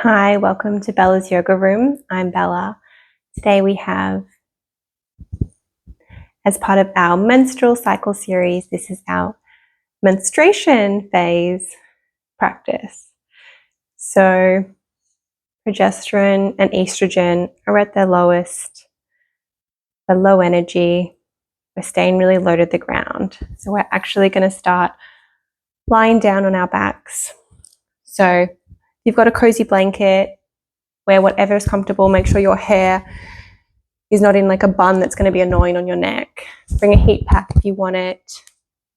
Hi, welcome to Bella's Yoga Room. I'm Bella. Today we have, as part of our menstrual cycle series, this is our menstruation phase practice. So progesterone and estrogen are at their lowest, they're low energy, we're staying really low to the ground. So we're actually going to start lying down on our backs. So you've got a cozy blanket, wear whatever is comfortable, make sure your hair is not in like a bun that's going to be annoying on your neck. Bring a heat pack if you want it.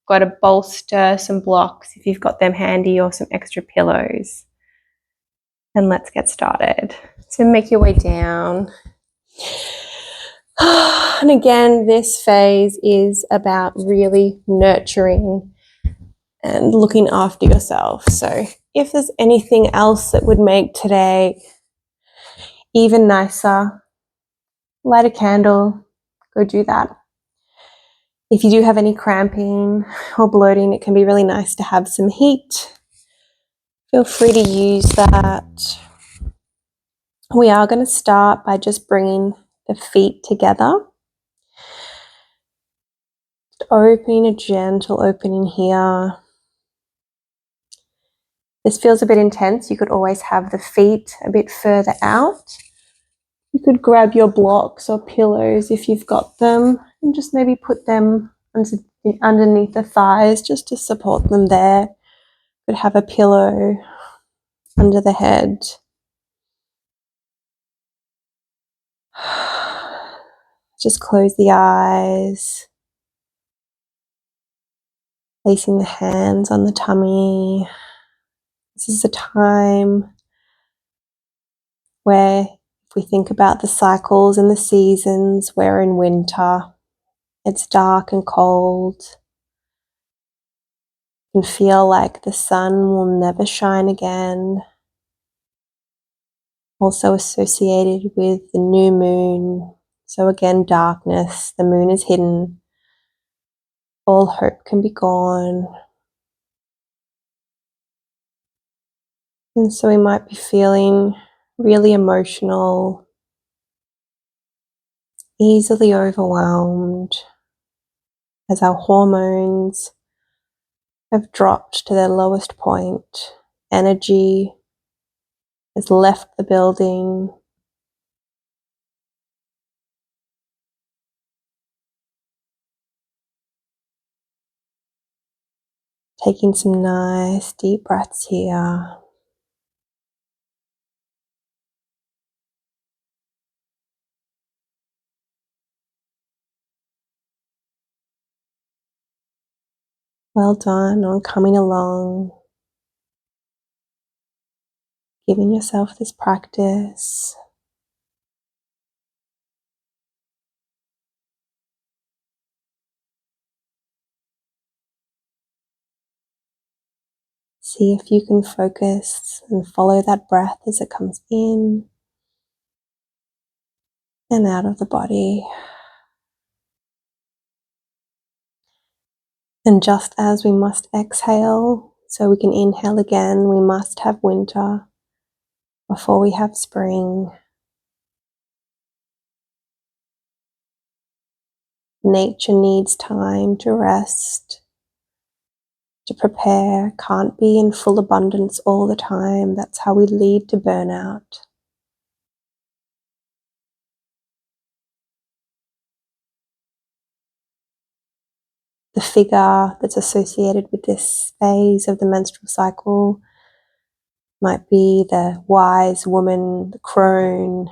Got a bolster, some blocks if you've got them handy, or some extra pillows. And let's get started. So make your way down. And again, this phase is about really nurturing and looking after yourself. So if there's anything else that would make today even nicer, light a candle, go do that. If you do have any cramping or bloating, it can be really nice to have some heat. Feel free to use that. We are going to start by just bringing the feet together. Opening a gentle opening here. This feels a bit intense. You could always have the feet a bit further out. You could grab your blocks or pillows if you've got them and just maybe put them underneath the thighs just to support them there. You could have a pillow under the head. Just close the eyes, placing the hands on the tummy. This is a time where, if we think about the cycles and the seasons, we're in winter. It's dark and cold. You can feel like the sun will never shine again. Also associated with the new moon. So again, darkness. The moon is hidden. All hope can be gone. And so we might be feeling really emotional, easily overwhelmed, as our hormones have dropped to their lowest point. Energy has left the building. Taking some nice deep breaths here. Well done on coming along, giving yourself this practice. See if you can focus and follow that breath as it comes in and out of the body. And just as we must exhale so we can inhale again, we must have winter before we have spring. Nature needs time to rest, to prepare, can't be in full abundance all the time. That's how we lead to burnout. The figure that's associated with this phase of the menstrual cycle might be the wise woman, the crone.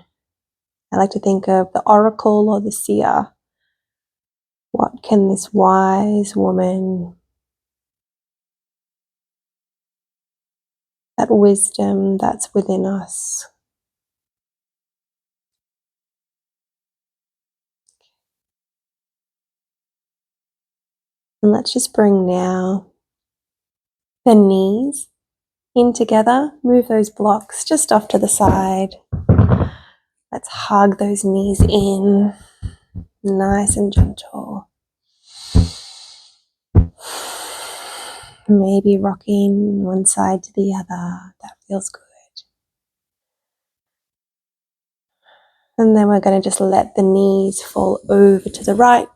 I like to think of the oracle or the seer. What can this wise woman, that wisdom that's within us, and let's just bring now the knees in together. Move those blocks just off to the side. Let's hug those knees in, nice and gentle. Maybe rocking one side to the other. That feels good. And then we're going to just let the knees fall over to the right.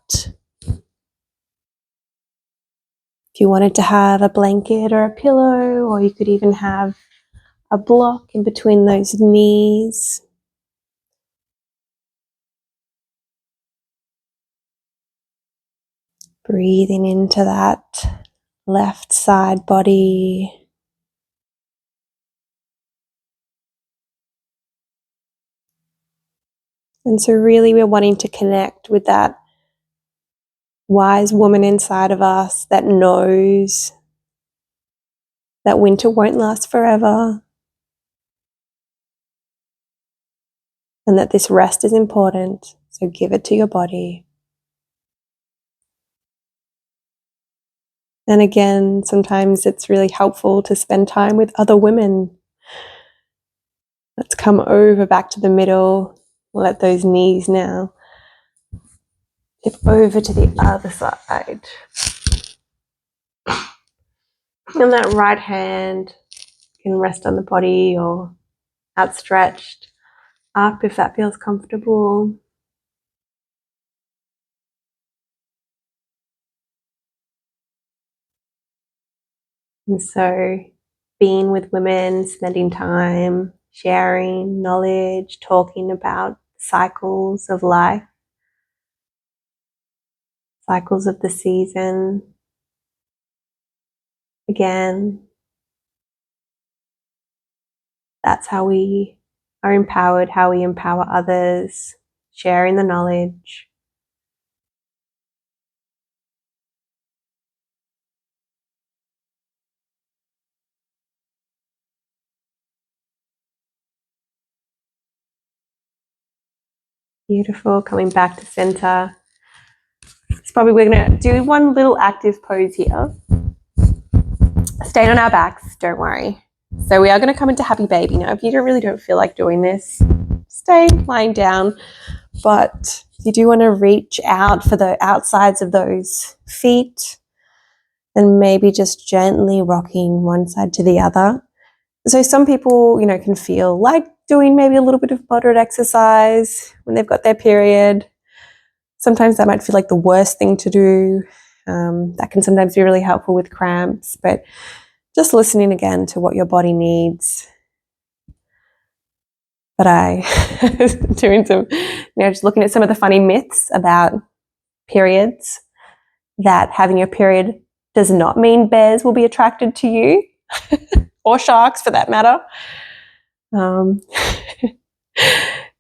If you wanted to have a blanket or a pillow, or you could even have a block in between those knees. Breathing into that left side body. And so really we're wanting to connect with that wise woman inside of us that knows that winter won't last forever, and that this rest is important. So give it to your body. And again, sometimes it's really helpful to spend time with other women. Let's come over back to the middle. Let those knees now tip over to the other side. And that right hand can rest on the body or outstretched up if that feels comfortable. And so being with women, spending time, sharing knowledge, talking about cycles of life, cycles of the season. Again, that's how we are empowered, how we empower others, sharing the knowledge. Beautiful. Coming back to center. It's probably we're going to do one little active pose here. Staying on our backs, don't worry. So we are going to come into happy baby. Now, if you really don't feel like doing this, stay lying down. But you do want to reach out for the outsides of those feet and maybe just gently rocking one side to the other. So some people, can feel like doing maybe a little bit of moderate exercise when they've got their period. Sometimes that might feel like the worst thing to do. That can sometimes be really helpful with cramps, but just listening again to what your body needs. But I doing some, just looking at some of the funny myths about periods, that having your period does not mean bears will be attracted to you, or sharks for that matter. And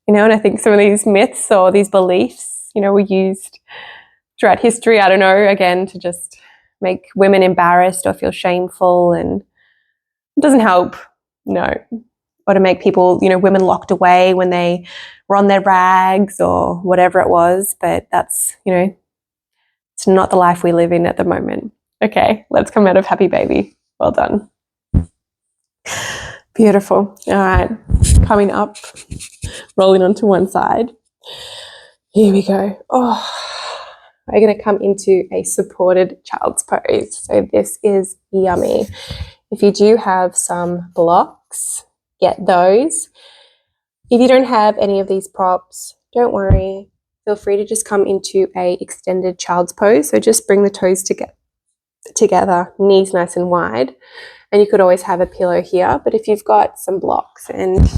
I think some of these myths or these beliefs, were used throughout history, I don't know, again, to just make women embarrassed or feel shameful, and it doesn't help, no. Or to make people, women locked away when they were on their rags or whatever it was. But that's, it's not the life we live in at the moment. Okay, let's come out of happy baby. Well done. Beautiful. All right, coming up, rolling onto one side. Here we go. Oh, we're going to come into a supported child's pose. So this is yummy. If you do have some blocks, get those. If you don't have any of these props, don't worry. Feel free to just come into a extended child's pose. So just bring the toes together, knees nice and wide. And you could always have a pillow here. But if you've got some blocks and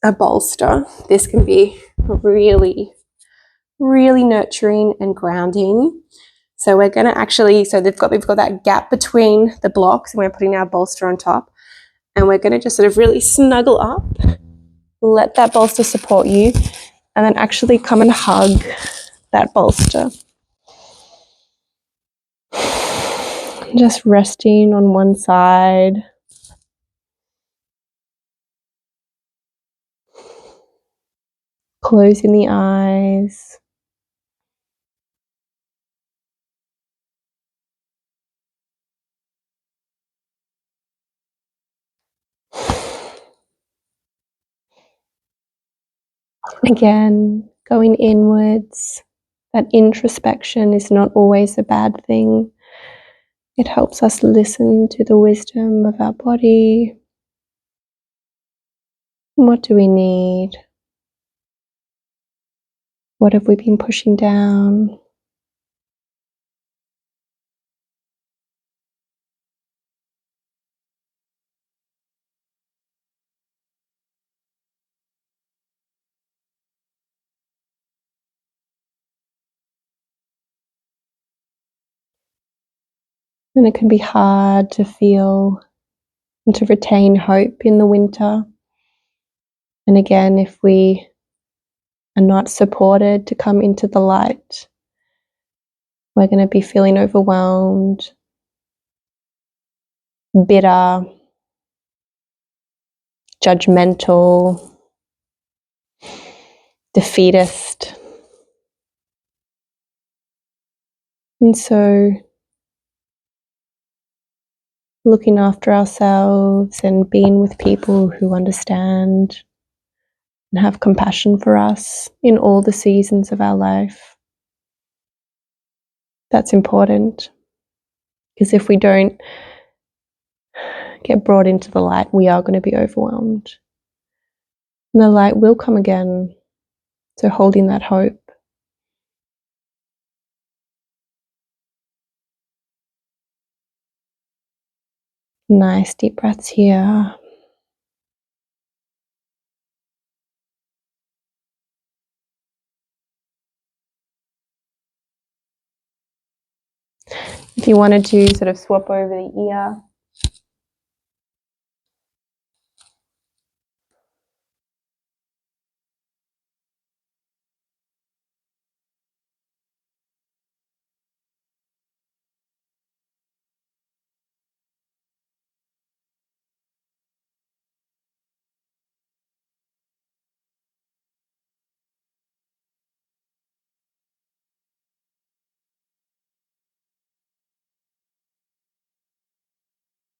a bolster, this can be really, really nurturing and grounding. So we're going to actually, we've got that gap between the blocks, and we're putting our bolster on top. And we're going to just sort of really snuggle up, let that bolster support you, and then actually come and hug that bolster. Just resting on one side. Closing the eyes. Again, going inwards. That introspection is not always a bad thing. It helps us listen to the wisdom of our body. What do we need? What have we been pushing down? And it can be hard to feel and to retain hope in the winter. And again, if we are not supported to come into the light, we're going to be feeling overwhelmed, bitter, judgmental, defeatist. And so looking after ourselves and being with people who understand and have compassion for us in all the seasons of our life, that's important. Because if we don't get brought into the light, we are going to be overwhelmed. And the light will come again. So holding that hope. Nice deep breaths here. If you wanted to sort of swap over the ear,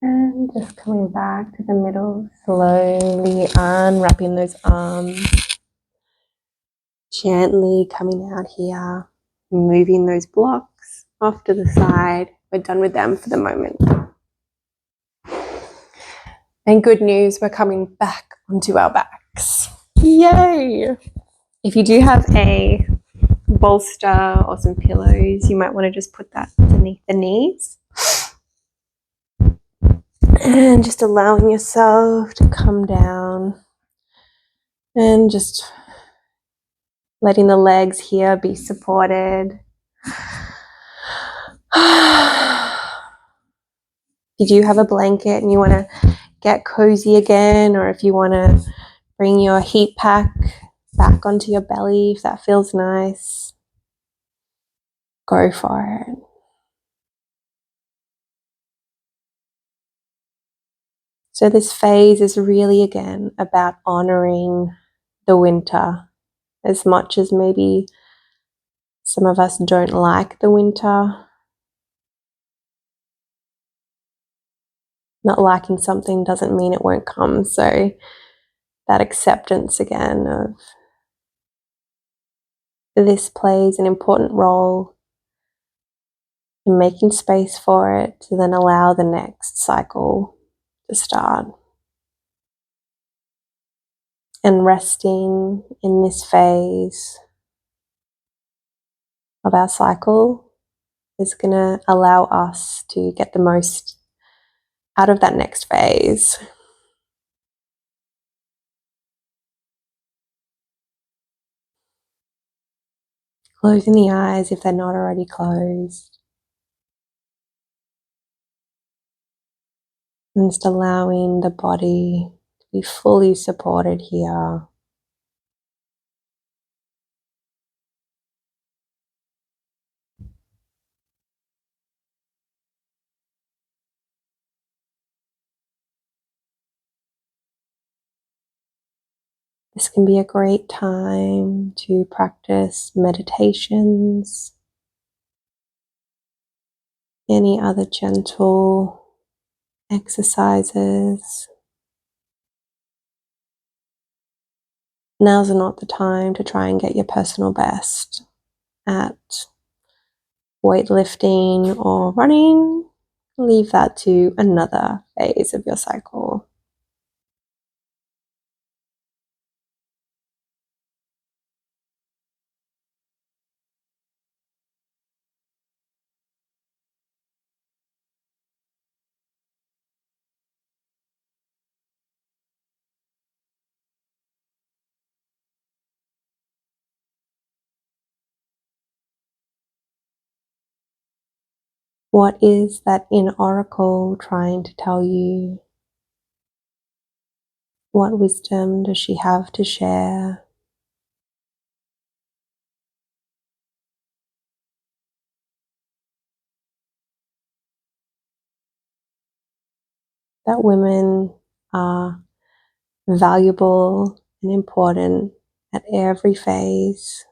and just coming back to the middle, slowly unwrapping those arms, gently coming out here, moving those blocks off to the side. We're done with them for the moment. And good news, we're coming back onto our backs. Yay! If you do have a bolster or some pillows, you might want to just put that underneath the knees. And just allowing yourself to come down and just letting the legs here be supported. If you do have a blanket and you want to get cozy again, or if you want to bring your heat pack back onto your belly, if that feels nice, go for it. So this phase is really, again, about honoring the winter. As much as maybe some of us don't like the winter, not liking something doesn't mean it won't come. So that acceptance again of this plays an important role in making space for it to then allow the next cycle to start. And resting in this phase of our cycle is going to allow us to get the most out of that next phase. Closing the eyes if they're not already closed. And just allowing the body to be fully supported here. This can be a great time to practice meditations, any other gentle exercises. Now's not the time to try and get your personal best at weightlifting or running. Leave that to another phase of your cycle. What is that inner oracle trying to tell you? What wisdom does she have to share? That women are valuable and important at every phase.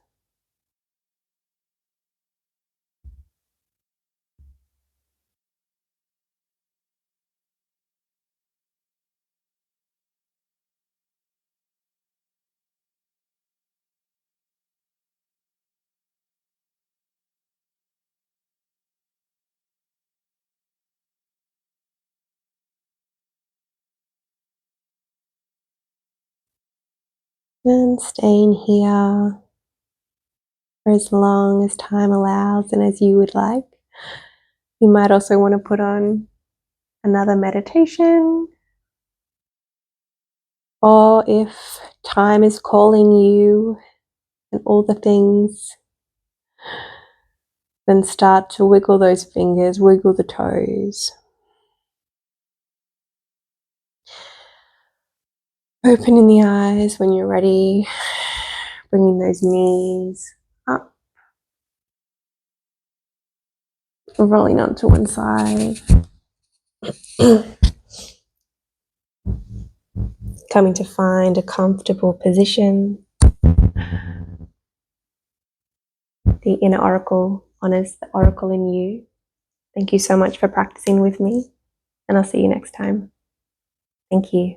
And staying here for as long as time allows and as you would like. You might also want to put on another meditation, or if time is calling you and all the things, then start to wiggle those fingers, wiggle the toes. Opening the eyes when you're ready, bringing those knees up, rolling onto one side, coming to find a comfortable position. The inner oracle honors the oracle in you. Thank you so much for practicing with me, and I'll see you next time. Thank you.